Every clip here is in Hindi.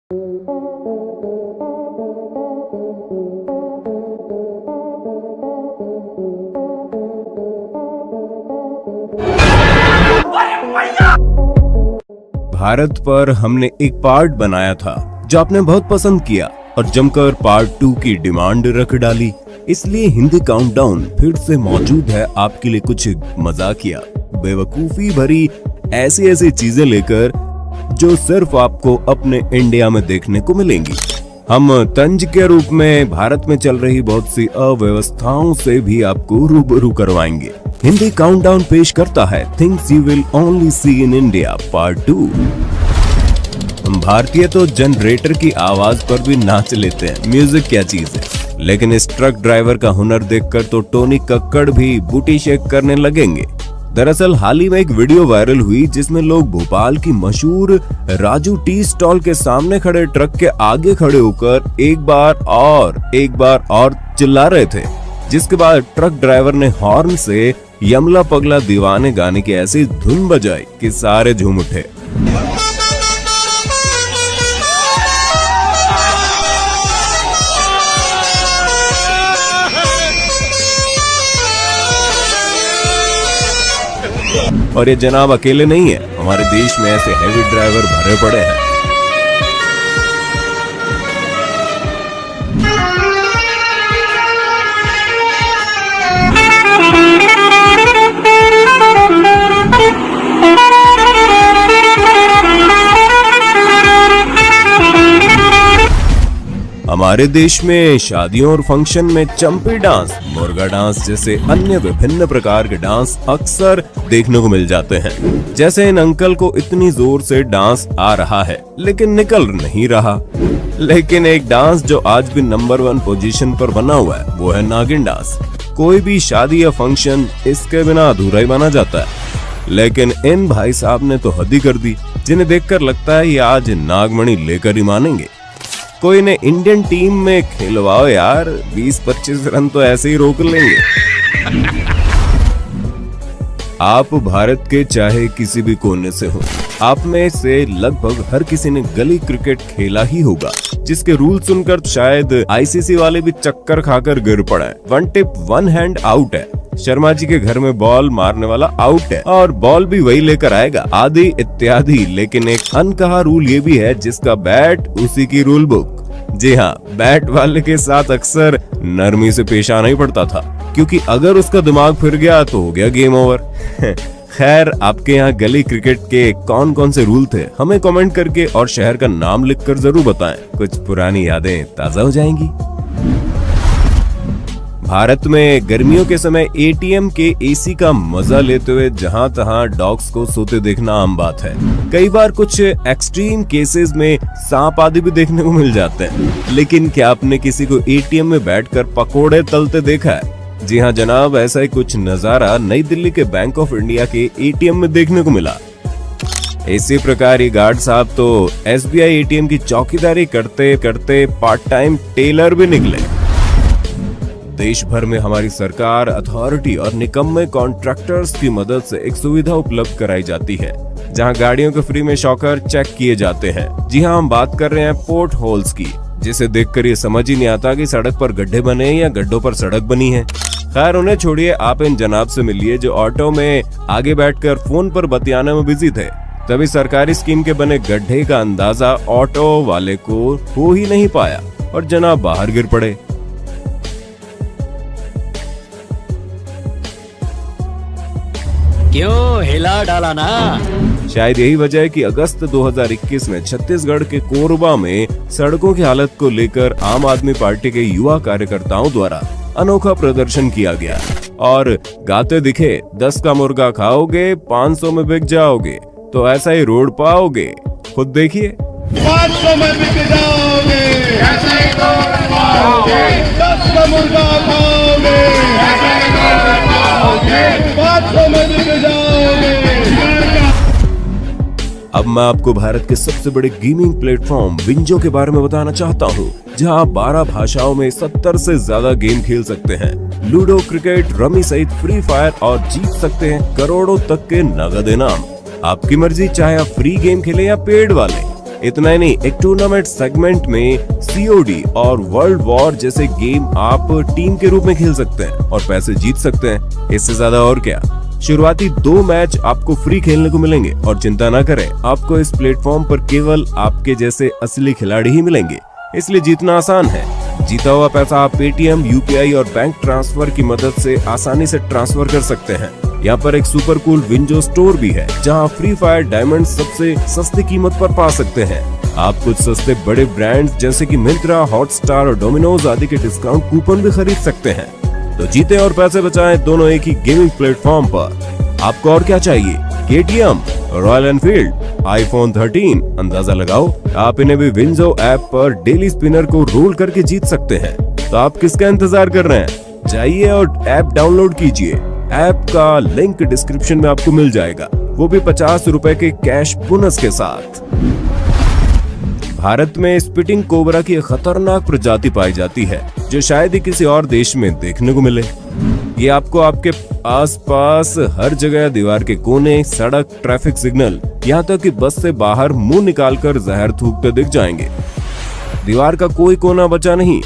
भारत पर हमने एक पार्ट बनाया था जो आपने बहुत पसंद किया और जमकर पार्ट 2 की डिमांड रख डाली। इसलिए हिंदी काउंटडाउन फिर से मौजूद है आपके लिए कुछ मजाकिया बेवकूफी भरी ऐसी चीजें लेकर जो सिर्फ आपको अपने इंडिया में देखने को मिलेंगी। हम तंज के रूप में भारत में चल रही बहुत सी अव्यवस्थाओं से भी आपको रूबरू करवाएंगे। हिंदी काउंटडाउन पेश करता है things you will only see in India part 2। हम भारतीय तो जनरेटर की आवाज पर भी नाच लेते हैं, म्यूजिक क्या चीज है, लेकिन इस ट्रक ड्राइवर का हुनर देखकर तो टोनी कक्कड़ भी बूटी शेक करने लगेंगे। दरअसल हाल ही में एक वीडियो वायरल हुई जिसमें लोग भोपाल की मशहूर राजू टी स्टॉल के सामने खड़े ट्रक के आगे खड़े होकर एक बार और चिल्ला रहे थे, जिसके बाद ट्रक ड्राइवर ने हॉर्न से यमला पगला दीवाने गाने की ऐसी धुन बजाई कि सारे झूम उठे। और ये जनाब अकेले नहीं है, हमारे देश में ऐसे हैवी ड्राइवर भरे पड़े हैं। हमारे देश में शादियों और फंक्शन में चंपी डांस, मुर्गा डांस जैसे अन्य विभिन्न प्रकार के डांस अक्सर देखने को मिल जाते हैं। जैसे इन अंकल को इतनी जोर से डांस आ रहा है लेकिन निकल नहीं रहा। लेकिन एक डांस जो आज भी नंबर 1 पोजीशन पर बना हुआ है वो है नागिन डांस। कोई भी शादी या फंक्शन इसके बिना अधूरा ही माना जाता है, लेकिन इन भाई साहब ने तो हद ही कर दी, जिन्हें देखकर लगता है ये आज नागमणि लेकर ही मानेंगे। कोई ने इंडियन टीम में खिलवाओ यार, 20-25 रन तो ऐसे ही रोक लेंगे। आप भारत के चाहे किसी भी कोने से हो, आप में से लगभग हर किसी ने गली क्रिकेट खेला ही होगा, जिसके रूल सुनकर शायद आईसीसी वाले भी चक्कर खाकर गिर पड़े। 1 टिप 1 हैंड आउट है, शर्मा जी के घर में बॉल मारने वाला आउट है और बॉल भी वही लेकर आएगा, आदि इत्यादि। लेकिन एक अनकहा रूल ये भी है जिसका बैट उसी की रूल बुक। जी हाँ, बैट वाले के साथ अक्सर नरमी से पेश आना ही पड़ता था, क्योंकि अगर उसका दिमाग फिर गया तो हो गया गेम ओवर। खैर, आपके यहाँ गली क्रिकेट के कौन कौन से रूल थे हमें कमेंट करके और शहर का नाम लिखकर जरूर बताएं, कुछ पुरानी यादें ताजा हो जाएंगी। भारत में गर्मियों के समय एटीएम के एसी का मजा लेते हुए जहां तहां डॉग्स को सोते देखना आम बात है। कई बार कुछ एक्सट्रीम केसेस में सांप आदि भी देखने को मिल जाते हैं। लेकिन क्या आपने किसी को एटीएम में बैठकर पकोड़े तलते देखा है? जी हाँ जनाब, ऐसा ही कुछ नजारा नई दिल्ली के बैंक ऑफ इंडिया के एटीएम में देखने को मिला। इसी प्रकार ये गार्ड साहब तो एसबीआई एटीएम की चौकीदारी करते करते पार्ट टाइम टेलर भी निकले। देश भर में हमारी सरकार, अथॉरिटी और निकम्मे कॉन्ट्रैक्टर्स की मदद से एक सुविधा उपलब्ध कराई जाती है, जहां गाड़ियों के फ्री में शॉकर चेक किए जाते हैं। जी हाँ, हम बात कर रहे हैं पोर्ट होल्स की, जिसे देखकर ये समझ ही नहीं आता कि सड़क पर गड्ढे बने या गड्ढों पर सड़क बनी है। खैर उन्हें छोड़िए, आप इन जनाब से मिलिए जो ऑटो में आगे बैठकर फोन पर बतियाने में बिजी थे। तभी सरकारी स्कीम के बने गड्ढे का अंदाजा ऑटो वाले को हो ही नहीं पाया और जनाब बाहर गिर पड़े। क्यों हिला डाला ना? शायद यही वजह है कि अगस्त 2021 में छत्तीसगढ़ के कोरबा में सड़कों की हालत को लेकर आम आदमी पार्टी के युवा कार्यकर्ताओं द्वारा अनोखा प्रदर्शन किया गया और गाते दिखे 10 का मुर्गा खाओगे 500 में बिक जाओगे, तो ऐसा ही रोड पाओगे, खुद देखिए। 500 में बिक जाओगे, ऐसा ही रोड पाओगे, 10 का मुर्गा खाओगे, ऐसा ही रोड पाओगे, 500 में बिक जाओगे। अब मैं आपको भारत के सबसे बड़े गेमिंग प्लेटफॉर्म विंजो के बारे में बताना चाहता हूँ, जहाँ आप 12 भाषाओं में 70 से ज्यादा गेम खेल सकते हैं। लूडो, क्रिकेट, रमी सहित फ्री फायर और जीत सकते हैं करोड़ों तक के नगद इनाम। आपकी मर्जी, चाहे आप फ्री गेम खेलें या पेड वाले। इतना ही नहीं, एक टूर्नामेंट सेगमेंट में COD और वर्ल्ड वॉर जैसे गेम आप टीम के रूप में खेल सकते हैं और पैसे जीत सकते हैं। इससे ज्यादा और क्या। शुरुआती 2 मैच आपको फ्री खेलने को मिलेंगे और चिंता न करें, आपको इस प्लेटफॉर्म पर केवल आपके जैसे असली खिलाड़ी ही मिलेंगे, इसलिए जीतना आसान है। जीता हुआ पैसा आप पेटीएम, UPI और बैंक ट्रांसफर की मदद से आसानी से ट्रांसफर कर सकते हैं। यहाँ पर एक सुपर कूल विंजो स्टोर भी है, जहाँ फ्री फायर डायमंड सबसे सस्ती कीमत पर पा सकते हैं। आप कुछ सस्ते बड़े ब्रांड्स जैसे कि मिंत्रा, हॉटस्टार और डोमिनोज आदि के डिस्काउंट कूपन भी खरीद सकते हैं। तो जीते और पैसे बचाएं दोनों एक ही गेमिंग प्लेटफॉर्म पर। आपको और क्या चाहिए? KTM, रॉयल एनफील्ड, iPhone 13, अंदाजा लगाओ। आप इन्हें भी विंजो ऐप पर डेली स्पिनर को रोल करके जीत सकते हैं। तो आप किसका इंतजार कर रहे हैं? जाइए और ऐप डाउनलोड कीजिए। ऐप का लिंक डिस्क्रिप्शन में आपको मिल जाएगा, वो भी 50 रुपए के कैश बोनस के साथ। भारत में स्पिटिंग कोबरा की एक खतरनाक प्रजाति पाई जाती है, जो शायद ही किसी और देश में देखने को मिले। ये आपको आपके आसपास हर जगह, दीवार के कोने, सड़क, ट्रैफिक सिग्नल, यहाँ तक कि बस से बाहर मुंह निकालकर जहर थूकते दिख जाएंगे। दीवार का कोई कोना बचा नहीं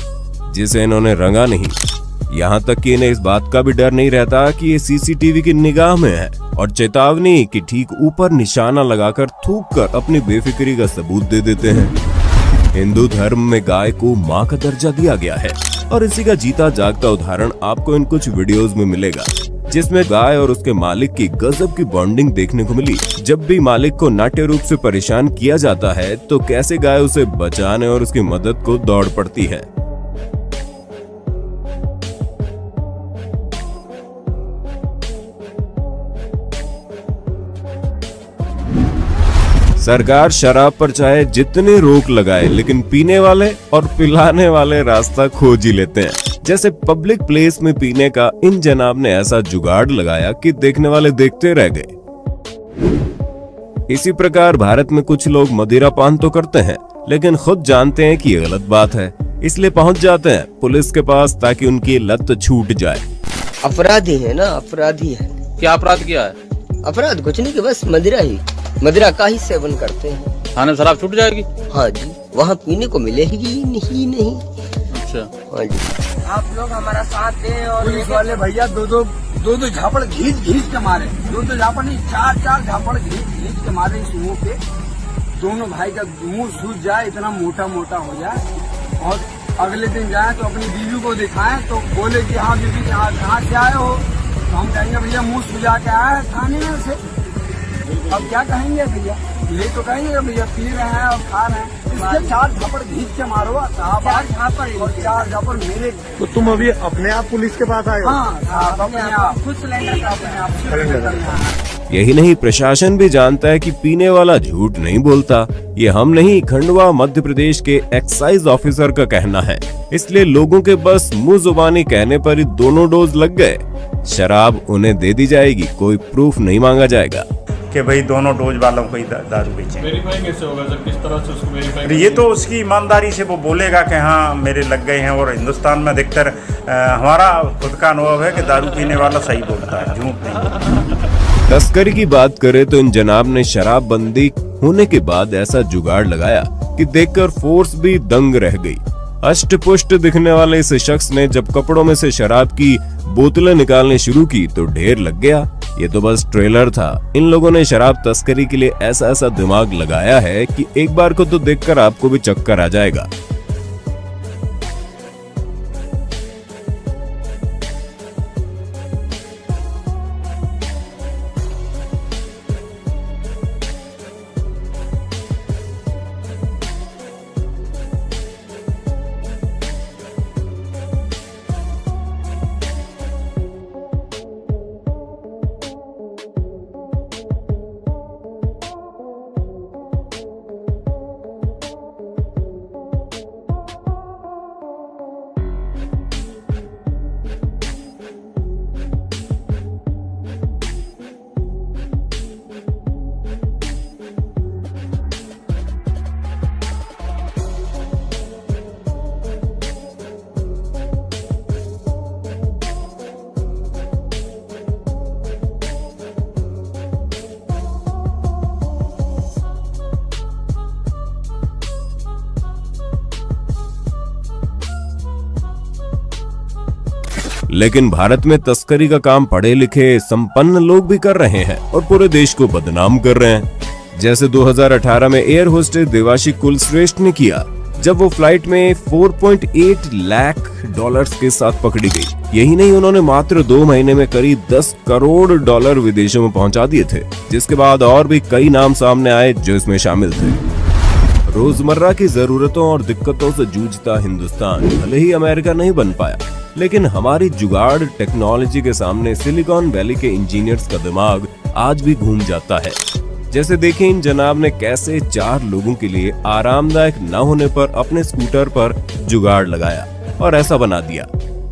जिसे इन्होंने रंगा नहीं। यहाँ तक कि इन्हें इस बात का भी डर नहीं रहता कि ये CCTV की निगाह में है और चेतावनी कि ठीक ऊपर निशाना लगाकर थूककर अपनी बेफिक्री का सबूत दे देते हैं। हिंदू धर्म में गाय को माँ का दर्जा दिया गया है और इसी का जीता जागता उदाहरण आपको इन कुछ वीडियोस में मिलेगा, जिसमें गाय और उसके मालिक की गजब की बॉन्डिंग देखने को मिली। जब भी मालिक को नाट्य रूप से परेशान किया जाता है तो कैसे गाय उसे बचाने और उसकी मदद को दौड़ पड़ती है। सरकार शराब पर चाहे जितनी रोक लगाए, लेकिन पीने वाले और पिलाने वाले रास्ता खोज ही लेते हैं। जैसे पब्लिक प्लेस में पीने का इन जनाब ने ऐसा जुगाड़ लगाया कि देखने वाले देखते रह गए। इसी प्रकार भारत में कुछ लोग मदिरा पान तो करते हैं, लेकिन खुद जानते हैं कि ये गलत बात है, इसलिए पहुंच जाते हैं पुलिस के पास ताकि उनकी लत छूट जाए। अपराधी है ना, अपराधी है। क्या अपराध किया है? अपराध कुछ नहीं कि बस मदिरा का ही सेवन करते हैं। थाने में शराब छूट जाएगी? हाँ जी, वहाँ पीने को मिलेगी नहीं। अच्छा, हाँ जी। आप लोग हमारा साथ दें और पुलिस वाले भैया दो झापड़ घींच के मारे, दो झापड़ नहीं, चार झापड़ घींच के मारे इस मुंह पे। दोनों भाई का मुंह सूज जाए, इतना मोटा हो जाए, और अगले दिन जाए तो अपनी बीवी को दिखाएं तो बोले कि हाँ बीवी कहाँ से आए हो, तो हम कहेंगे भैया मुंह सूजा के आया है खाने में से। अब क्या कहेंगे भैया? ये तो कहेंगे भैया पी रहे हैं और खा रहे हैं। इसके 4 झापड़ घींच के मारो, 4 झापड़ मेरे। तो तुम अभी अपने आप पुलिस के पास आए हो? हाँ, अपने आप खुद सिलेंडर का अपने आप सिलेंडर। यही नहीं, प्रशासन भी जानता है कि पीने वाला झूठ नहीं बोलता। ये हम नहीं, खंडवा मध्य प्रदेश के एक्साइज ऑफिसर का कहना है। इसलिए लोगों के बस मुंह जुबानी कहने पर ही दोनों डोज लग गए। शराब उन्हें दे दी जाएगी, कोई प्रूफ नहीं मांगा जाएगा कि भाई दोनों डोज वालों को ही दारू बेचें। वेरीफाई कैसे होगा सर? किस तरह से उसको वेरीफाई? ये तो उसकी ईमानदारी से वो बोलेगा कि हाँ मेरे लग गए हैं। और हिंदुस्तान में अधिकतर हमारा खुद का अनुभव है कि दारू पीने वाला सही बोलता है, झूठ नहीं बोलता। तस्करी की बात करें तो इन जनाब ने शराबबंदी होने के बाद ऐसा जुगाड़ लगाया कि देखकर फोर्स भी दंग रह गई। अष्टपुष्ट दिखने वाले इस शख्स ने जब कपड़ों में से शराब की बोतलें निकालने शुरू की तो ढेर लग गया। ये तो बस ट्रेलर था। इन लोगों ने शराब तस्करी के लिए ऐसा दिमाग लगाया है कि एक बार को तो देखकर आपको भी चक्कर आ जाएगा। लेकिन भारत में तस्करी का काम पढ़े लिखे संपन्न लोग भी कर रहे हैं और पूरे देश को बदनाम कर रहे हैं। जैसे 2018 में एयर होस्टेस देवाशी कुलश्रेष्ठ ने किया, जब वो फ्लाइट में 4.8 लाख डॉलर्स के साथ पकड़ी गई। यही नहीं, उन्होंने मात्र 2 महीने में करीब 10 करोड़ डॉलर विदेशों में पहुंचा दिए थे, जिसके बाद और भी कई नाम सामने आए जो इसमें शामिल थे। रोजमर्रा की जरूरतों और दिक्कतों से जूझता हिंदुस्तान भले ही अमेरिका नहीं बन पाया, लेकिन हमारी जुगाड़ टेक्नोलॉजी के सामने सिलिकॉन वैली के इंजीनियर्स का दिमाग आज भी घूम जाता है। जैसे देखें इन जनाब ने कैसे 4 लोगों के लिए आरामदायक न होने पर अपने स्कूटर पर जुगाड़ लगाया और ऐसा बना दिया।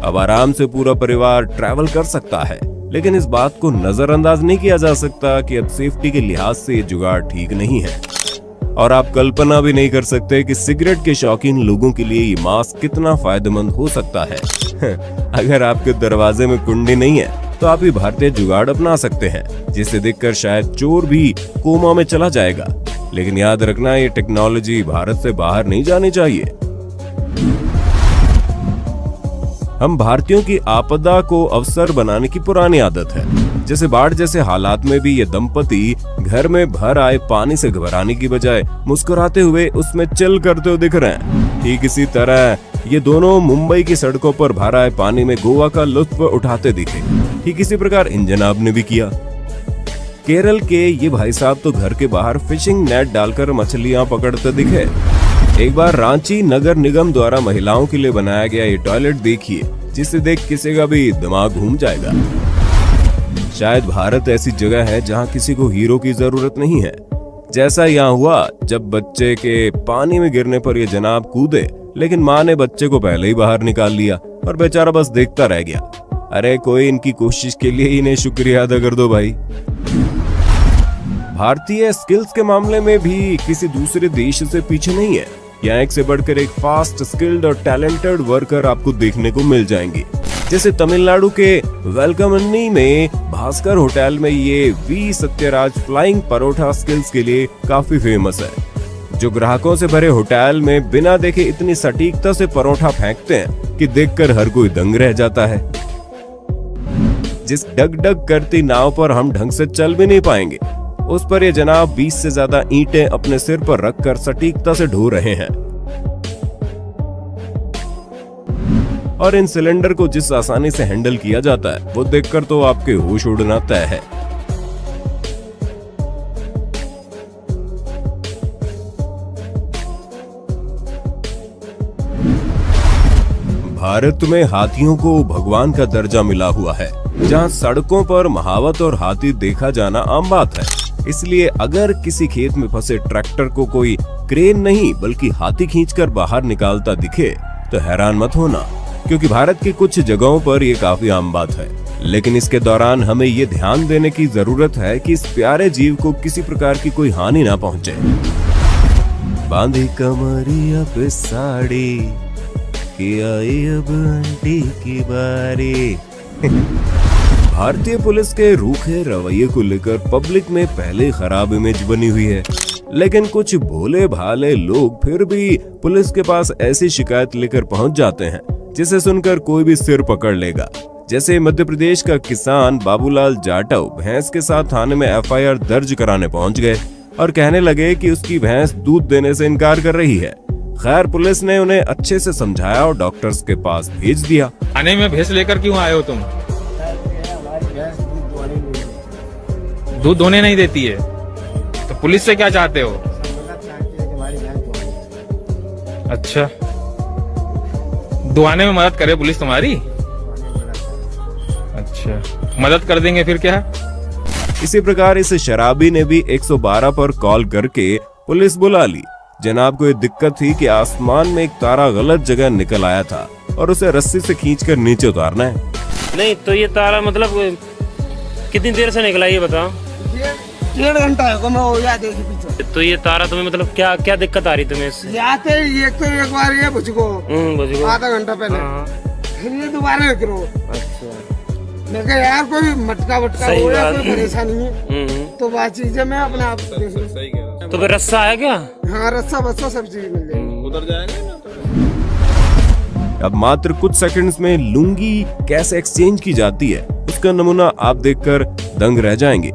अब आराम से पूरा परिवार ट्रैवल कर सकता है, लेकिन इस बात को नजरअंदाज नहीं किया जा सकता कि अब सेफ्टी के लिहाज से ये जुगाड़ ठीक नहीं है। और आप कल्पना भी नहीं कर सकते कि सिगरेट के शौकीन लोगों के लिए ये मास्क कितना फायदेमंद हो सकता है। अगर आपके दरवाजे में कुंडी नहीं है तो आप ही भारतीय जुगाड़ अपना सकते हैं, जिसे देखकर शायद चोर भी कोमा में चला जाएगा। लेकिन याद रखना, ये टेक्नोलॉजी भारत से बाहर नहीं जानी चाहिए। हम भारतीयों की आपदा को अवसर बनाने की पुरानी आदत है। जैसे बाढ़ जैसे हालात में भी ये दंपति घर में भर आए पानी से घबराने की बजाय मुस्कुराते हुए उसमें चिल करते हुए दिख रहे हैं। ठीक इसी तरह ये दोनों मुंबई की सड़कों पर भर आए पानी में गोवा का लुत्फ उठाते दिखे। ठीक इसी प्रकार इन जनाब ने भी किया। केरल के ये भाई साहब तो घर के बाहर फिशिंग नेट डालकर मछलियां पकड़ते दिखे। एक बार रांची नगर निगम द्वारा महिलाओं के लिए बनाया गया ये टॉयलेट देखिए, जिसे देख किसी का भी दिमाग घूम जाएगा। शायद भारत ऐसी जगह है जहां किसी को हीरो की जरूरत नहीं है। जैसा यहाँ हुआ जब बच्चे के पानी में गिरने पर ये जनाब कूदे, लेकिन माँ ने बच्चे को पहले ही बाहर निकाल लिया और बेचारा बस देखता रह गया। अरे कोई इनकी कोशिश के लिए इन्हें शुक्रिया अदा कर दो भाई। भारतीय स्किल्स के मामले में भी किसी दूसरे देश से पीछे नहीं है। यहाँ एक से बढ़कर एक फास्ट, स्किल्ड और टैलेंटेड वर्कर आपको देखने को मिल जाएंगे। जैसे तमिलनाडु के वेलकमन्नी में भास्कर होटल में ये V Sathyaraj flying paratha skills के लिए काफी फेमस है, जो ग्राहकों से भरे होटल में बिना देखे इतनी सटीकता से परोठा फेंकते हैं कि देखकर हर कोई दंग रह जाता है। जिस डग-डग करती नाव पर हम ढंग से चल भी नहीं पाएंगे, उस पर ये जनाब 20 से ज्यादा ईंटें अपने सिर पर रखकर सटीकता से ढो रहे हैं। और इन सिलेंडर को जिस आसानी से हैंडल किया जाता है, वो देखकर तो आपके होश उड़ना तय है। भारत में हाथियों को भगवान का दर्जा मिला हुआ है, जहां सड़कों पर महावत और हाथी देखा जाना आम बात है। इसलिए अगर किसी खेत में फंसे ट्रैक्टर को कोई क्रेन नहीं बल्कि हाथी खींचकर बाहर निकालता दिखे तो हैरान मत होना, क्योंकि भारत की कुछ जगहों पर ये काफी आम बात है। लेकिन इसके दौरान हमें ये ध्यान देने की जरूरत है कि इस प्यारे जीव को किसी प्रकार की कोई हानि ना पहुंचे। बांधी कमरिया पे साड़ी कि आई अब आंटी की बारी। भारतीय पुलिस के रूखे रवैये को लेकर पब्लिक में पहले खराब इमेज बनी हुई है, लेकिन कुछ भोले भाले लोग फिर भी पुलिस के पास ऐसी शिकायत लेकर पहुंच जाते हैं जिसे सुनकर कोई भी सिर पकड़ लेगा। जैसे मध्य प्रदेश का किसान बाबूलाल जाटव भैंस के साथ थाने में एफआईआर दर्ज कराने पहुंच गए और कहने लगे कि उसकी भैंस दूध देने से इनकार कर रही है। खैर पुलिस ने उन्हें अच्छे से समझाया और डॉक्टर्स के पास भेज दिया। थाने में भैंस लेकर क्यों आए हो तुम? दूध धोने नहीं देती है तो पुलिस से क्या चाहते हो? अच्छा, दुआने में मदद करे पुलिस तुम्हारी? अच्छा, मदद कर देंगे फिर क्या? इसी प्रकार इस शराबी ने भी 112 पर कॉल करके पुलिस बुला ली। जनाब को ये दिक्कत थी कि आसमान में एक तारा गलत जगह निकल आया था और उसे रस्सी से खींचकर नीचे उतारना है। नहीं तो ये तारा मतलब कितनी देर से निकला ये बताओ? 1.5 घंटा है मैं वो याद देखी पीछे। तो ये तारा तुम्हें मतलब क्या क्या दिक्कत आ रही तुम्हें इससे? जाते एक बार ये बुझको आधा घंटा पहले, फिर ये दोबारा करो। अच्छा, मैं कहा यार कोई मटका वटका हो या कोई परेशानी है तो बात चीजें मैं अपने आप सही कह रहा हूं। तो फिर रस्सा है क्या? हाँ रस्सा बस्सा सब चीज मिल जाएगी। उधर जाएगा ना अब मात्र कुछ सेकंड्स में लुंगी कैसे एक्सचेंज की जाती है उसका नमूना आप देखकर दंग रह जाएंगे।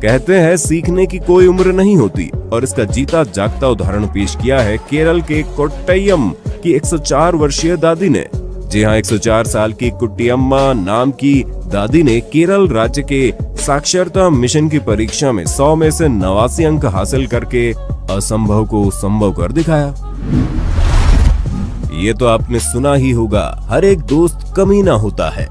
कहते हैं सीखने की कोई उम्र नहीं होती और इसका जीता जागता उदाहरण पेश किया है केरल के कोट्टयम की 104 वर्षीय दादी ने। जी हाँ, 104 साल की कुट्टियम्मा नाम की दादी ने केरल राज्य के साक्षरता मिशन की परीक्षा में 100 में से 89 अंक हासिल करके असंभव को संभव कर दिखाया। ये तो आपने सुना ही होगा, हर एक दोस्त कमीना होता है,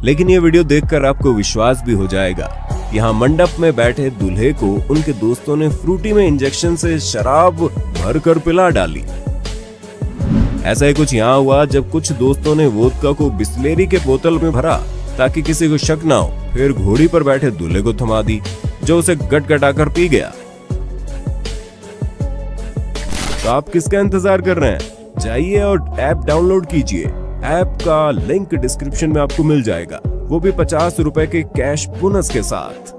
लेकिन ये वीडियो देखकर आपको विश्वास भी हो जाएगा। यहाँ मंडप में बैठे दूल्हे को उनके दोस्तों ने फ्रूटी में इंजेक्शन से शराब भरकर पिला डाली। ऐसा ही कुछ यहाँ हुआ जब कुछ दोस्तों ने वोदका को बिस्लेरी के बोतल में भरा ताकि किसी को शक ना हो, फिर घोड़ी पर बैठे दूल्हे को थमा दी जो उसे गटगटाकर पी गया। तो आप किसका इंतजार कर रहे हैं? जाइए और ऐप डाउनलोड कीजिए। ऐप का लिंक डिस्क्रिप्शन में आपको मिल जाएगा, वो भी 50 रुपए के कैश बोनस के साथ।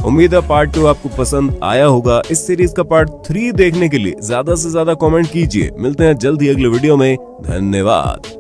उम्मीद है पार्ट 2 आपको पसंद आया होगा। इस सीरीज का पार्ट 3 देखने के लिए ज्यादा से ज्यादा कमेंट कीजिए। मिलते हैं जल्द ही अगले वीडियो में। धन्यवाद।